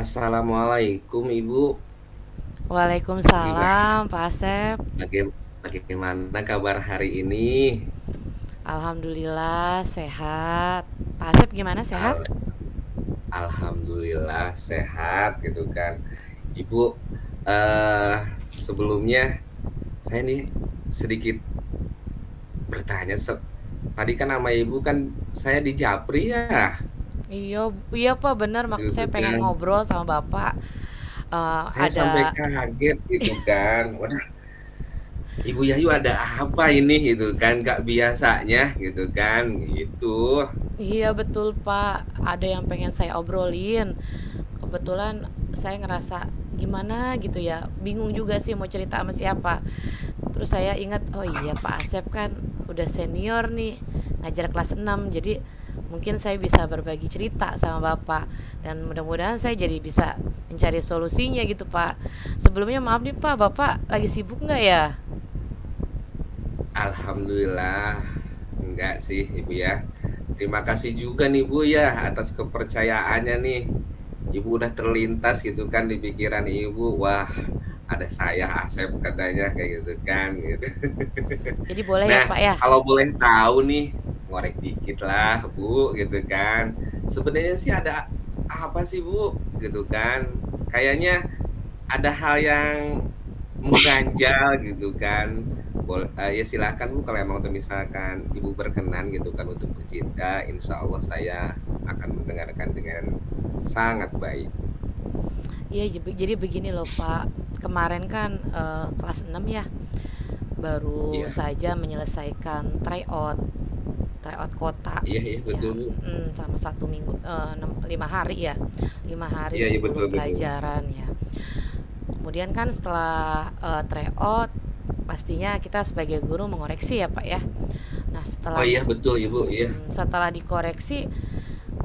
Assalamualaikum Ibu, gimana Waalaikumsalam, Pak Asep. bagaimana kabar hari ini? Alhamdulillah sehat. Pak Asep gimana sehat? Al- Alhamdulillah sehat gitu kan. Ibu, sebelumnya saya nih sedikit bertanya. Tadi kan nama Ibu kan saya di Japri ya, Iya, iya Pak, bener. gitu Saya pengen kan. ngobrol sama Bapak. Saya sampai Ada, kaget gitu kan. Waduh, Ibu Yayu ada apa ini gitu kan? Gak biasanya gitu kan, gitu. iya betul Pak. Ada yang pengen saya obrolin. Kebetulan saya ngerasa gimana gitu ya. Bingung juga sih mau cerita sama siapa. Terus saya ingat, oh iya Pak Asep kan udah senior nih, ngajar kelas 6. Jadi mungkin saya bisa berbagi cerita sama Bapak. Dan mudah-mudahan saya jadi bisa mencari solusinya gitu Pak. Sebelumnya maaf nih Pak, Bapak lagi sibuk nggak ya? Alhamdulillah, enggak sih Ibu ya. Terima kasih juga nih Bu ya atas kepercayaannya nih. Ibu udah terlintas gitu kan di pikiran Ibu. Wah, ada saya Asep katanya kayak gitu kan gitu. Jadi boleh ya Nah, Pak ya? kalau boleh tahu nih, ngorek dikit lah Bu gitu kan. Sebenarnya sih ada apa sih Bu gitu kan. Kayaknya ada hal yang mengganjal gitu kan. Ya silakan Bu kalau emang tuh misalkan Ibu berkenan gitu kan untuk bercerita, insya Allah saya akan mendengarkan dengan sangat baik. Iya, jadi begini loh Pak. Kemarin kan kelas 6 ya, baru Iya, saja menyelesaikan tryout kota iya, iya ya, betul Bu. sama 1 minggu, 5 hari ya, 5 hari Iya, iya 10 betul betul. pelajaran ya. Kemudian kan setelah tryout, pastinya kita sebagai guru mengoreksi ya Pak ya. Nah Oh setelah iya betul Ibu, iya. setelah dikoreksi,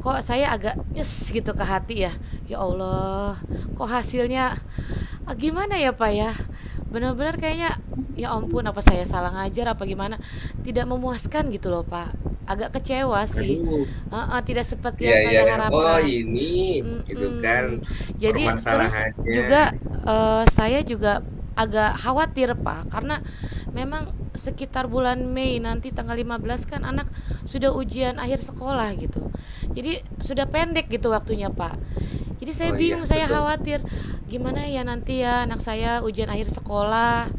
kok saya agak nyes gitu ke hati ya. Ya Allah, kok hasilnya gimana ya Pak ya? Benar-benar kayaknya ya ampun, apa saya salah ngajar apa gimana? Tidak memuaskan gitu loh Pak. Agak kecewa sih. Aduh, Tidak seperti iya yang iya. saya Iya. Oh harapkan. ini gitu kan Mm-mm. Jadi terus permasalahannya. juga saya juga agak khawatir Pak, karena memang sekitar bulan Mei nanti tanggal 15 kan anak sudah ujian akhir sekolah gitu. Jadi sudah pendek gitu waktunya Pak. Jadi saya Oh bingung, iya saya betul. khawatir gimana ya nanti ya anak saya ujian akhir sekolah.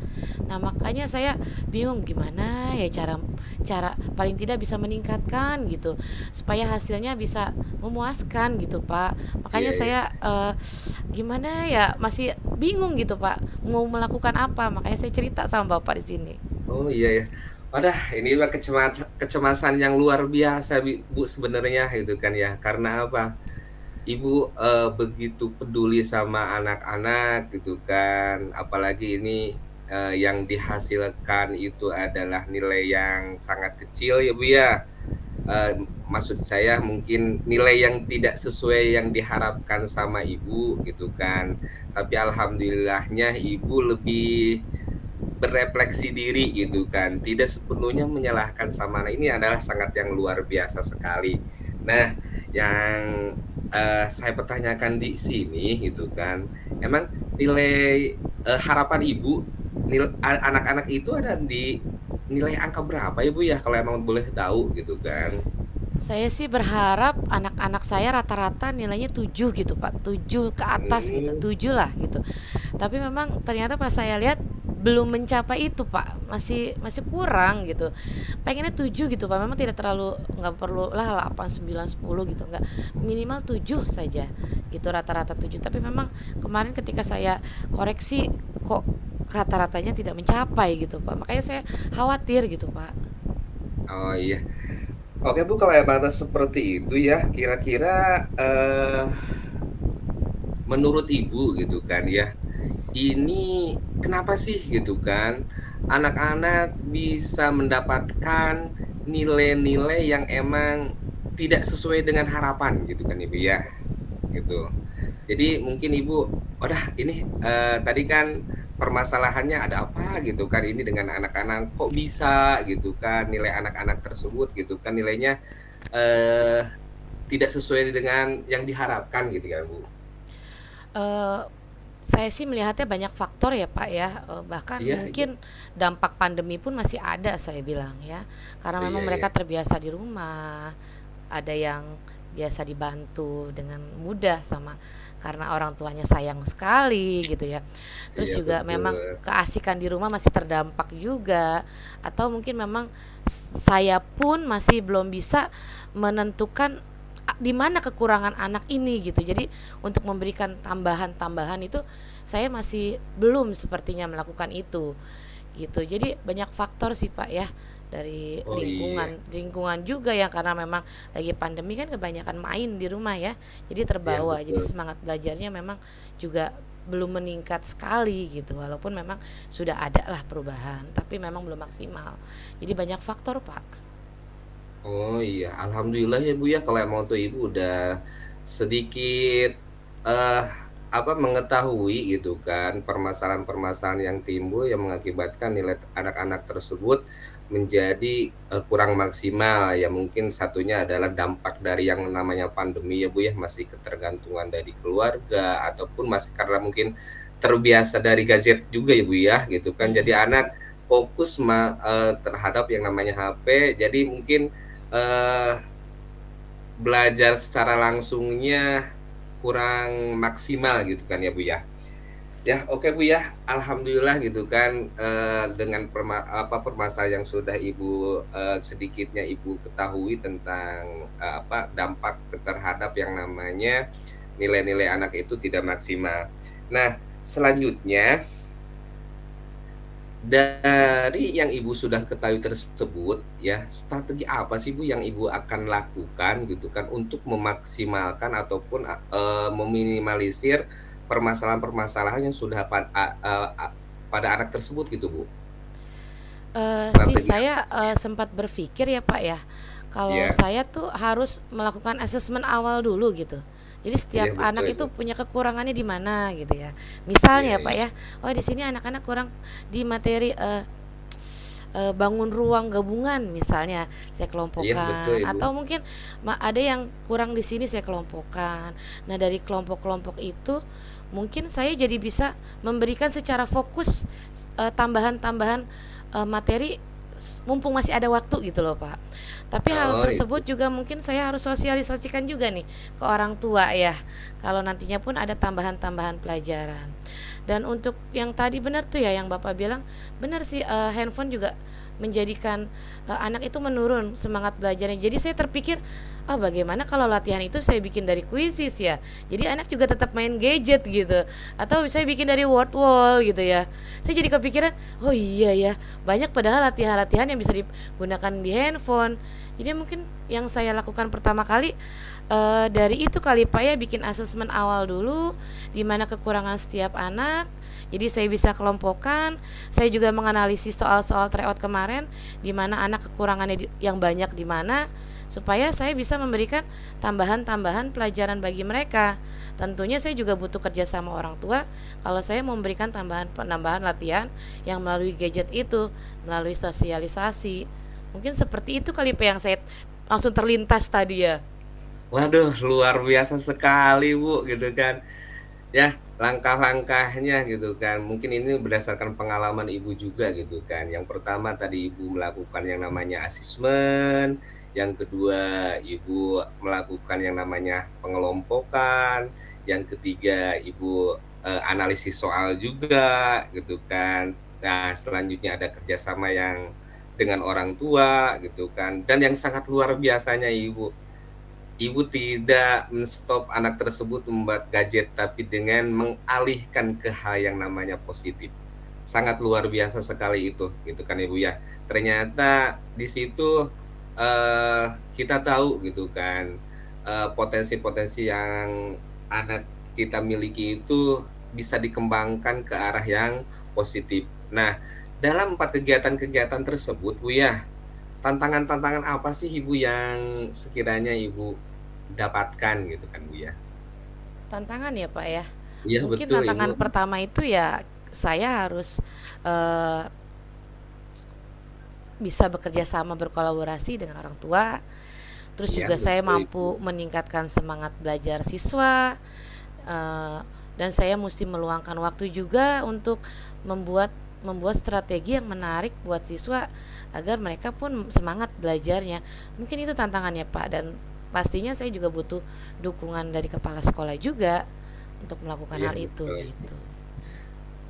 Nah, makanya saya bingung gimana ya cara cara paling tidak bisa meningkatkan gitu supaya hasilnya bisa memuaskan gitu, Pak. Iya Makanya iya. saya gimana ya masih bingung gitu, Pak. Mau melakukan apa? Makanya saya cerita sama Bapak di sini. Oh iya ya. Wadah, ini mah kecemasan yang luar biasa Bu sebenarnya gitu kan ya. Karena apa? Ibu begitu peduli sama anak-anak gitu kan. Apalagi ini yang dihasilkan itu adalah nilai yang sangat kecil ya Bu ya. Maksud saya mungkin nilai yang tidak sesuai yang diharapkan sama ibu gitu kan. Tapi alhamdulillahnya ibu lebih berefleksi diri gitu kan, tidak sepenuhnya menyalahkan sama anak. Ini adalah sangat yang luar biasa sekali. Nah, yang saya pertanyakan di sini gitu kan, emang nilai harapan ibu anak-anak itu ada di nilai angka berapa ya Bu ya kalau emang boleh tahu gitu kan? Saya sih berharap anak-anak saya rata-rata nilainya 7 gitu, Pak. 7 ke atas gitu, Hmm, 7 lah gitu. Tapi memang ternyata pas saya lihat belum mencapai itu, Pak. Masih masih kurang gitu. Pengennya 7 gitu, Pak. Memang tidak terlalu, nggak perlu lah 8 9 10 gitu, nggak, minimal 7 saja. Gitu rata-rata 7. Tapi memang kemarin ketika saya koreksi, kok rata-ratanya tidak mencapai gitu, Pak. Makanya saya khawatir gitu, Pak. oh iya. Oke Bu, kalau emang seperti itu ya, kira-kira menurut Ibu gitu kan ya, ini kenapa sih gitu kan anak-anak bisa mendapatkan nilai-nilai yang emang tidak sesuai dengan harapan gitu kan Ibu ya, gitu. Jadi mungkin Ibu, udah ini tadi kan permasalahannya ada apa gitu kan ini dengan anak-anak kok bisa gitu kan nilai anak-anak tersebut gitu kan nilainya eh tidak sesuai dengan yang diharapkan gitu kan Bu. Eee, saya sih melihatnya banyak faktor ya, Pak, ya, bahkan Iya iya. mungkin dampak pandemi pun masih ada saya bilang ya. Karena memang Iya iya. mereka terbiasa di rumah, ada yang biasa dibantu dengan mudah sama karena orang tuanya sayang sekali gitu ya. Terus Iya juga memang betul. keasikan di rumah masih terdampak juga, atau mungkin memang saya pun masih belum bisa menentukan di mana kekurangan anak ini gitu. Jadi untuk memberikan tambahan-tambahan itu saya masih belum sepertinya melakukan itu gitu. Jadi banyak faktor sih Pak ya, dari Oh iya. lingkungan juga ya, karena memang lagi pandemi kan kebanyakan main di rumah ya. Jadi Iya terbawa. Jadi betul. semangat belajarnya memang juga belum meningkat sekali gitu, walaupun memang sudah ada lah perubahan tapi memang belum maksimal. Jadi banyak faktor Pak. Oh iya, alhamdulillah ya Bu ya kalau emang tuh Ibu udah sedikit, eee, apa, mengetahui gitu kan permasalahan-permasalahan yang timbul yang mengakibatkan nilai anak-anak tersebut menjadi, kurang maksimal. Ya mungkin satunya adalah dampak dari yang namanya pandemi ya Bu ya, masih ketergantungan dari keluarga ataupun masih karena mungkin terbiasa dari gadget juga ya Bu ya, gitu kan. Jadi Iya anak betul. fokus terhadap yang namanya HP, jadi mungkin Eee, belajar secara langsungnya kurang maksimal gitu kan ya, Bu, ya. Ya, oke, Bu, ya, alhamdulillah gitu kan, dengan permasalahan yang sudah Ibu, sedikitnya Ibu ketahui tentang, dampak terhadap yang namanya nilai-nilai anak itu tidak maksimal. Nah, selanjutnya dari yang Ibu sudah ketahui tersebut ya, strategi apa sih Bu yang Ibu akan lakukan gitu kan untuk memaksimalkan ataupun, meminimalisir permasalahan-permasalahan yang sudah pada anak tersebut gitu Bu? Sih Strategi apa saya, ya? sempat berpikir ya, Pak, ya, kalau Iya saya tuh harus melakukan asesmen awal dulu gitu. Jadi iya setiap betul anak itu. itu punya kekurangannya di mana gitu ya. Iya Misalnya ya, Pak, iya. ya, oh di sini anak-anak kurang di materi, bangun ruang gabungan misalnya saya Iya betul kelompokkan, Ibu. atau mungkin ada yang kurang di sini saya kelompokkan. Nah, dari kelompok-kelompok itu mungkin saya jadi bisa memberikan secara fokus tambahan-tambahan materi mumpung masih ada waktu gitu loh Pak. Tapi hal Oh itu. tersebut juga mungkin saya harus sosialisasikan juga nih ke orang tua ya. Kalau nantinya pun ada tambahan-tambahan pelajaran. Dan untuk yang tadi benar tuh ya yang Bapak bilang, benar sih handphone juga menjadikan anak itu menurun semangat belajarnya. Jadi saya terpikir, ah bagaimana kalau latihan itu saya bikin dari kuisis ya. Jadi anak juga tetap main gadget gitu. Atau saya bikin dari word wall gitu ya. Saya jadi kepikiran, oh iya ya, banyak padahal latihan-latihan yang bisa digunakan di handphone. Jadi mungkin yang saya lakukan pertama kali dari itu kali Pak ya, bikin asesmen awal dulu di mana kekurangan setiap anak. Jadi saya bisa kelompokkan, saya juga menganalisis soal-soal tryout kemarin di mana anak kekurangannya yang banyak di mana, supaya saya bisa memberikan tambahan-tambahan pelajaran bagi mereka. Tentunya saya juga butuh kerja sama orang tua kalau saya memberikan tambahan penambahan latihan yang melalui gadget itu, melalui sosialisasi. Mungkin seperti itu kali Pak yang saya langsung terlintas tadi ya. Waduh luar biasa sekali Bu gitu kan. Ya, langkah-langkahnya gitu kan, mungkin ini berdasarkan pengalaman Ibu juga gitu kan. Yang pertama tadi Ibu melakukan yang namanya asesmen, yang kedua Ibu melakukan yang namanya pengelompokan, yang ketiga Ibu, analisis soal juga gitu kan. Nah, selanjutnya ada kerjasama yang dengan orang tua gitu kan, dan yang sangat luar biasanya Ibu tidak men-stop anak tersebut membuat gadget, tapi dengan mengalihkan ke hal yang namanya positif. Sangat luar biasa sekali itu, gitu kan Ibu ya. Ternyata di situ, kita tahu gitu kan, potensi-potensi yang anak kita miliki itu bisa dikembangkan ke arah yang positif. Nah, dalam 4 kegiatan-kegiatan tersebut Bu ya, tantangan-tantangan apa sih Ibu yang sekiranya Ibu dapatkan gitu kan Bu ya? Tantangan ya Pak ya. Iya Mungkin betul Ibu. tantangan pertama itu ya saya harus eh, bisa bekerja sama berkolaborasi dengan orang tua. Terus Iya juga saya betul Ibu. mampu meningkatkan semangat belajar siswa. eh, dan saya mesti meluangkan waktu juga untuk membuat membuat strategi yang menarik buat siswa agar mereka pun semangat belajarnya. Mungkin itu tantangannya Pak, dan pastinya saya juga butuh dukungan dari kepala sekolah juga untuk melakukan Iya hal itu betul. gitu.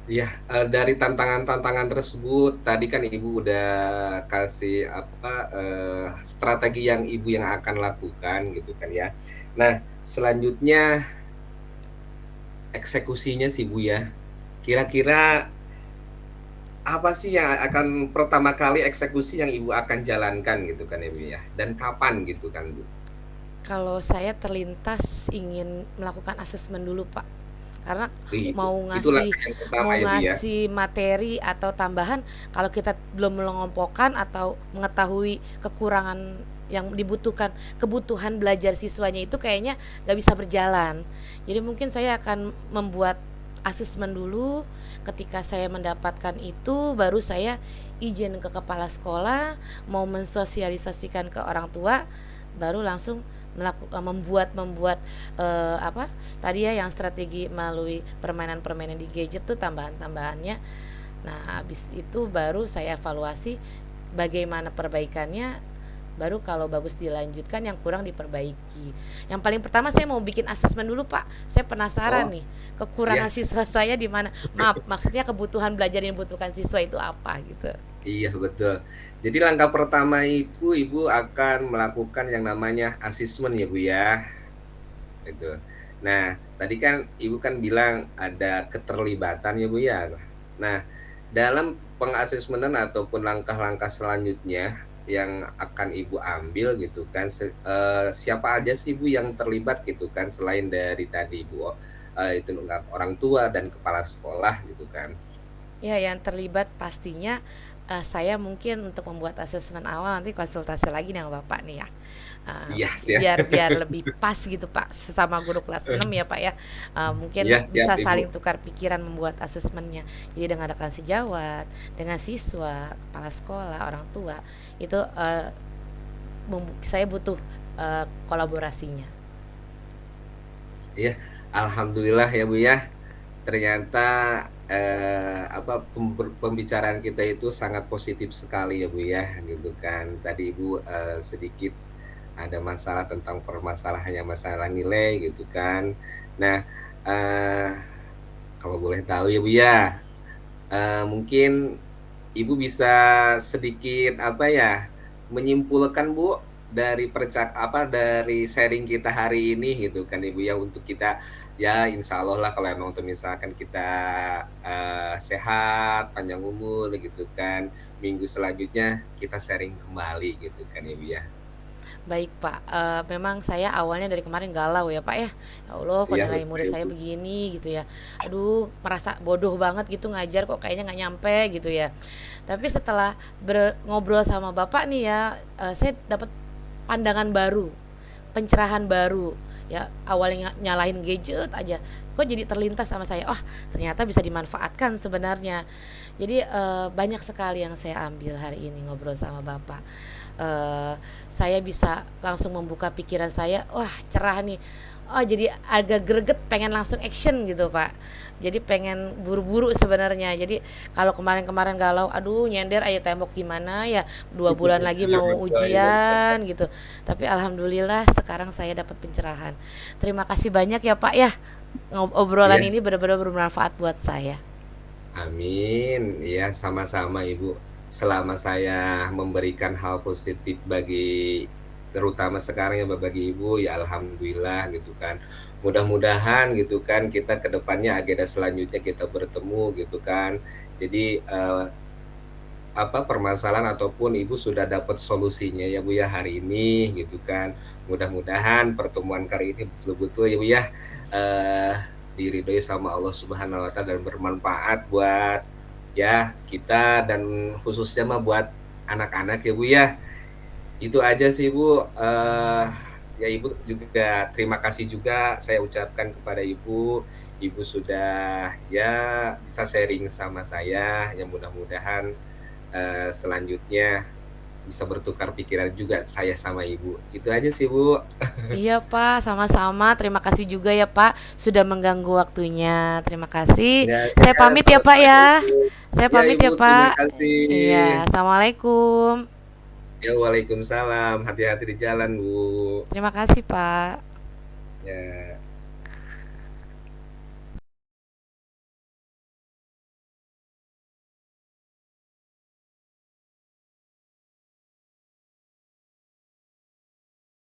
Iya, dari tantangan-tantangan tersebut tadi kan Ibu udah kasih apa, strategi yang Ibu yang akan lakukan gitu kan ya. Nah, selanjutnya eksekusinya sih Bu ya, kira-kira apa sih yang akan pertama kali eksekusi yang Ibu akan jalankan gitu kan ya Bu ya, dan kapan gitu kan Bu? Kalau saya terlintas ingin melakukan asesmen dulu Pak, karena Itu mau itu ngasih langkah yang pertama mau ya Bu ya? ngasih materi atau tambahan kalau kita belum mengelompokkan atau mengetahui kekurangan yang dibutuhkan, kebutuhan belajar siswanya itu kayaknya nggak bisa berjalan. Jadi mungkin saya akan membuat asesmen dulu. Ketika saya mendapatkan itu, baru saya izin ke kepala sekolah, mau mensosialisasikan ke orang tua, baru langsung membuat membuat apa tadi ya yang strategi melalui permainan-permainan di gadget tuh tambahan-tambahannya. Nah, habis itu baru saya evaluasi bagaimana perbaikannya, baru kalau bagus dilanjutkan, yang kurang diperbaiki. Yang paling pertama saya mau bikin asesmen dulu Pak, saya penasaran Oh, nih kekurangan iya. siswa saya di mana. Maaf, maksudnya kebutuhan belajar yang dibutuhkan siswa itu apa gitu. Iya betul. Jadi langkah pertama itu Ibu akan melakukan yang namanya asesmen ya Bu ya, itu. Nah, tadi kan Ibu kan bilang ada keterlibatan ya Bu ya. Nah, dalam pengasesmenan ataupun langkah-langkah selanjutnya yang akan Ibu ambil gitu kan, siapa aja sih Bu yang terlibat gitu kan selain dari tadi Bu, itu orang tua dan kepala sekolah gitu kan? Ya, yang terlibat pastinya saya mungkin untuk membuat asesmen awal nanti konsultasi lagi dengan Bapak nih ya. Iya siap. Biar biar lebih pas gitu Pak, sesama guru kelas 6 ya Pak ya. Mungkin Iya siap bisa Ibu. saling tukar pikiran membuat asesmennya. Jadi dengan rekan sejawat, dengan siswa, kepala sekolah, orang tua, itu saya butuh kolaborasinya. Iya, alhamdulillah ya Bu ya. Ternyata, apa, pembicaraan kita itu sangat positif sekali ya Bu ya, gitu kan. Tadi Ibu, sedikit ada masalah tentang permasalahannya masalah nilai gitu kan. Nah, eee, kalau boleh tahu ya Bu ya, mungkin Ibu bisa sedikit apa ya, menyimpulkan Bu dari apa, dari sharing kita hari ini gitu kan Ibu ya, untuk kita ya insya Allah lah kalau emang tuh misalkan kita, sehat, panjang umur gitu kan, minggu selanjutnya kita sharing kembali gitu kan Ibu ya. Baik Pak, memang saya awalnya dari kemarin galau ya Pak ya. Ya Allah, kok Iya nilai betul murid ya saya Bu. begini gitu ya. Aduh, merasa bodoh banget gitu ngajar, kok kayaknya nggak nyampe gitu ya. Tapi setelah ngobrol sama Bapak nih ya, saya dapat pandangan baru, pencerahan baru. Ya awalnya nyalahin gadget aja, kok jadi terlintas sama saya. Oh, ternyata bisa dimanfaatkan sebenarnya. Jadi banyak sekali yang saya ambil hari ini ngobrol sama Bapak. Saya bisa langsung membuka pikiran saya, wah cerah nih. Oh, jadi agak greget pengen langsung action gitu Pak. Jadi pengen buru-buru sebenarnya. Jadi kalau kemarin-kemarin galau, aduh nyender ayo tembok gimana ya, 2 bulan lagi Iya mau betul iya betul. ujian gitu. Tapi alhamdulillah sekarang saya dapat pencerahan. Terima kasih banyak ya Pak ya. Obrolan Iya. ini benar-benar bermanfaat buat saya. Amin, ya sama-sama Ibu. Selama saya memberikan hal positif bagi terutama sekarang ya bagi Ibu, ya alhamdulillah gitu kan. Mudah-mudahan gitu kan kita ke depannya agenda selanjutnya kita bertemu gitu kan. Jadi, apa, permasalahan ataupun Ibu sudah dapat solusinya ya Bu ya hari ini gitu kan. Mudah-mudahan pertemuan kali ini betul-betul ya Bu ya, eee, diridhoi sama Allah Subhanahu wa Ta'ala dan bermanfaat buat ya kita dan khususnya mah buat anak-anak ya Bu ya. Itu aja sih Bu, ya Ibu juga terima kasih juga saya ucapkan kepada Ibu. Ibu sudah ya bisa sharing sama saya, yang mudah-mudahan selanjutnya bisa bertukar pikiran juga saya sama Ibu. Itu aja sih, Bu. Iya Pak, sama-sama. Terima kasih juga ya Pak sudah mengganggu waktunya. Terima kasih. Ya Saya iya, pamit ya Pak sama-sama ya. Ibu. Saya Ya pamit Ibu, ya terima Pak. kasih. Iya, assalamualaikum. Ya, waalaikumsalam. Hati-hati di jalan, Bu. Terima kasih Pak. Ya.